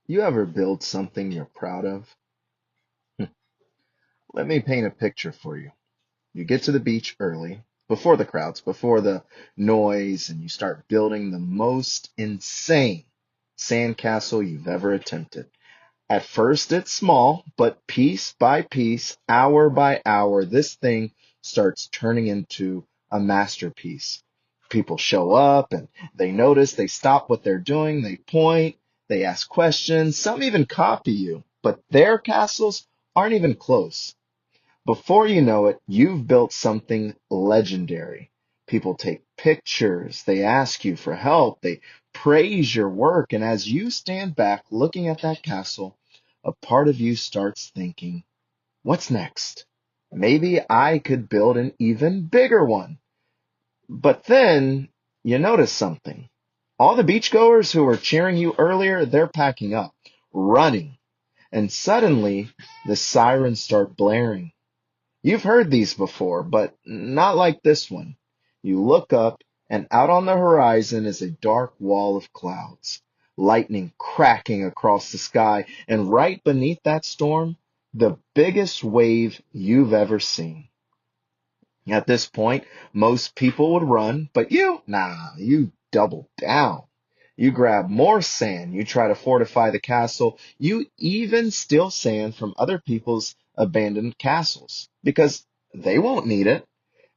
You ever build something you're proud of? Hmm. Let me paint a picture for you. You get to the beach early, before the crowds, before the noise, and you start building the most insane sandcastle you've ever attempted. At first, it's small, but piece by piece, hour by hour, this thing starts turning into a masterpiece. People show up and they notice, they stop what they're doing, they point, they ask questions, some even copy you, but their castles aren't even close. Before you know it, you've built something legendary. People take pictures, they ask you for help, they praise your work, and as you stand back looking at that castle, a part of you starts thinking, what's next? Maybe I could build an even bigger one. But then you notice something. All the beachgoers who were cheering you earlier, they're packing up, running, and suddenly the sirens start blaring. You've heard these before, but not like this one. You look up, and out on the horizon is a dark wall of clouds, lightning cracking across the sky, and right beneath that storm, the biggest wave you've ever seen. At this point, most people would run, but you double down. You grab more sand, you try to fortify the castle, you even steal sand from other people's abandoned castles because they won't need it.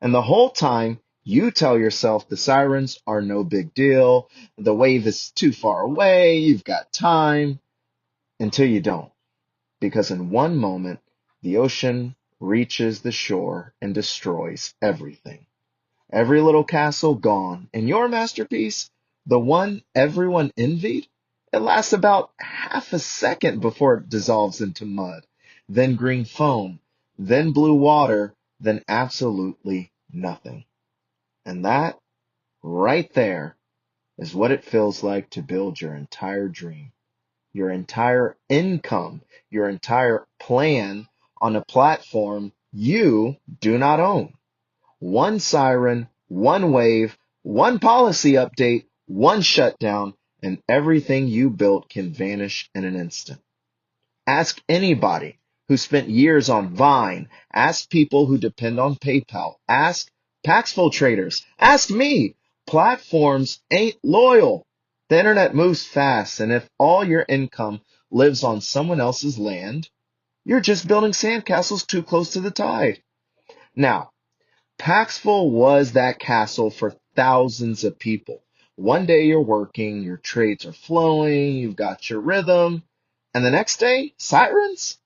And the whole time, you tell yourself the sirens are no big deal, the wave is too far away, you've got time, until you don't. Because in one moment, the ocean reaches the shore and destroys everything. Every little castle gone, and your masterpiece, the one everyone envied, it lasts about half a second before it dissolves into mud, then green foam, then blue water, then absolutely nothing. And that, right there, is what it feels like to build your entire dream, your entire income, your entire plan on a platform you do not own. One siren, one wave, one policy update, one shutdown, and everything you built can vanish in an instant. Ask anybody who spent years on Vine. Ask people who depend on PayPal. Ask Paxful traders. Ask me. Platforms ain't loyal. The internet moves fast, and if all your income lives on someone else's land, you're just building sandcastles too close to the tide. Now, Paxful was that castle for thousands of people. One day you're working, your trades are flowing, you've got your rhythm, and the next day, sirens?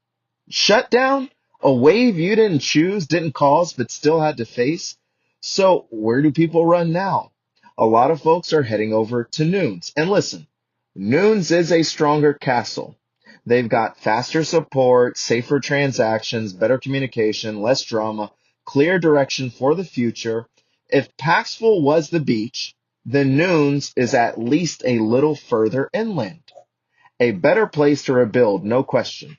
Shutdown? A wave you didn't choose, didn't cause, but still had to face? So where do people run now? A lot of folks are heading over to Noons. And listen, Noons is a stronger castle. They've got faster support, safer transactions, better communication, less drama, clear direction for the future. If Paxful was the beach, then Noons is at least a little further inland. A better place to rebuild, no question.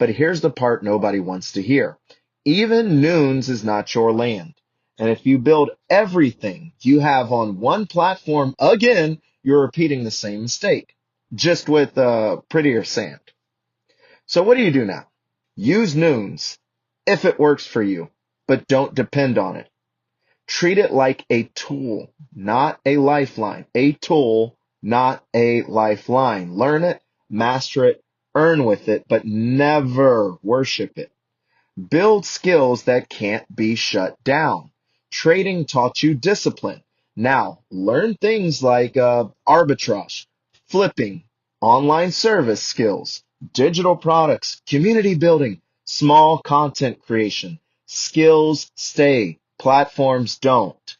But here's the part nobody wants to hear. Even Noons is not your land. And if you build everything you have on one platform again, you're repeating the same mistake, just with prettier sand. So what do you do now? Use Noons if it works for you, but don't depend on it. Treat it like a tool, not a lifeline. A tool, not a lifeline. Learn it, master it, earn with it, but never worship it. Build skills that can't be shut down. Trading taught you discipline. Now, learn things like arbitrage, flipping, online service skills, digital products, community building, small content creation. Skills stay, platforms don't.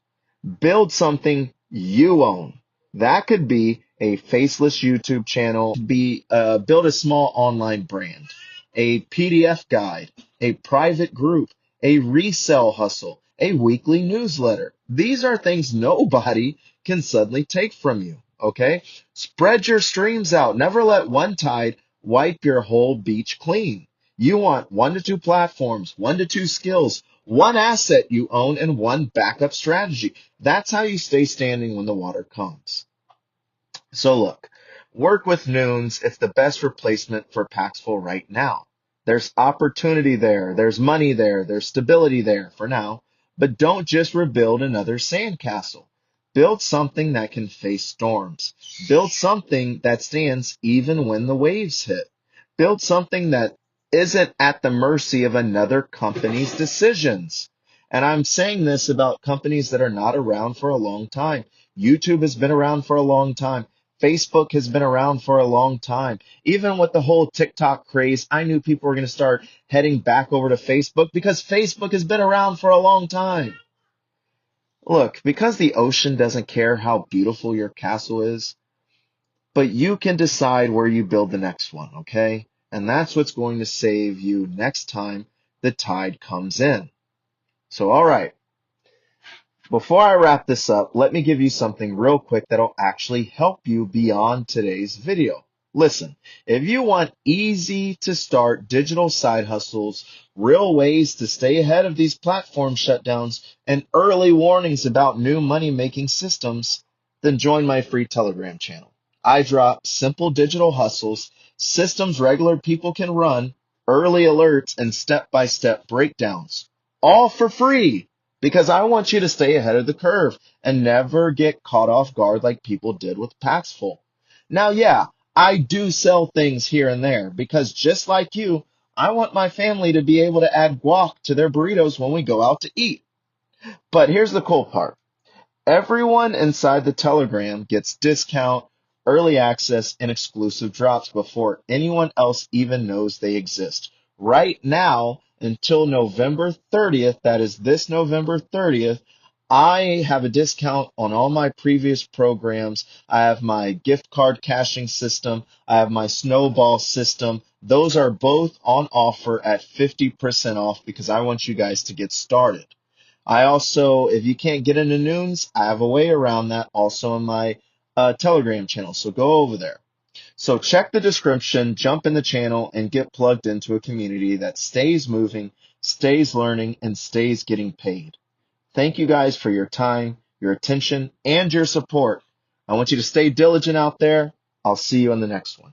Build something you own. That could be a faceless YouTube channel, be build a small online brand, a PDF guide, a private group, a resell hustle, a weekly newsletter. These are things nobody can suddenly take from you. Okay? Spread your streams out. Never let one tide wipe your whole beach clean. You want 1 to 2 platforms, 1 to 2 skills, one asset you own, and one backup strategy. That's how you stay standing when the water comes. So look, Work with Noons. It's the best replacement for Paxful right now. There's opportunity there, there's money there, there's stability there for now. But don't just rebuild another sandcastle. Build something that can face storms. Build something that stands even when the waves hit. Build something that isn't at the mercy of another company's decisions. And I'm saying this about companies that are not around for a long time. YouTube has been around for a long time. Facebook has been around for a long time. Even with the whole TikTok craze, I knew people were going to start heading back over to Facebook because Facebook has been around for a long time. Look, because the ocean doesn't care how beautiful your castle is, but you can decide where you build the next one, okay? And that's what's going to save you next time the tide comes in. So, all right. Before I wrap this up, let me give you something real quick that'll actually help you beyond today's video. Listen, if you want easy to start digital side hustles, real ways to stay ahead of these platform shutdowns, and early warnings about new money making systems, then join my free Telegram channel. I drop simple digital hustles, systems regular people can run, early alerts, and step-by-step breakdowns, all for free. Because I want you to stay ahead of the curve and never get caught off guard like people did with Paxful. Now, yeah, I do sell things here and there because just like you, I want my family to be able to add guac to their burritos when we go out to eat. But here's the cool part. Everyone inside the Telegram gets discount, early access, and exclusive drops before anyone else even knows they exist. Right now, until November 30th, that is this November 30th, I have a discount on all my previous programs. I have my gift card caching system. I have my snowball system. Those are both on offer at 50% off because I want you guys to get started. I also, if you can't get into Noons, I have a way around that also in my Telegram channel. So go over there. So check the description, jump in the channel, and get plugged into a community that stays moving, stays learning, and stays getting paid. Thank you guys for your time, your attention, and your support. I want you to stay diligent out there. I'll see you on the next one.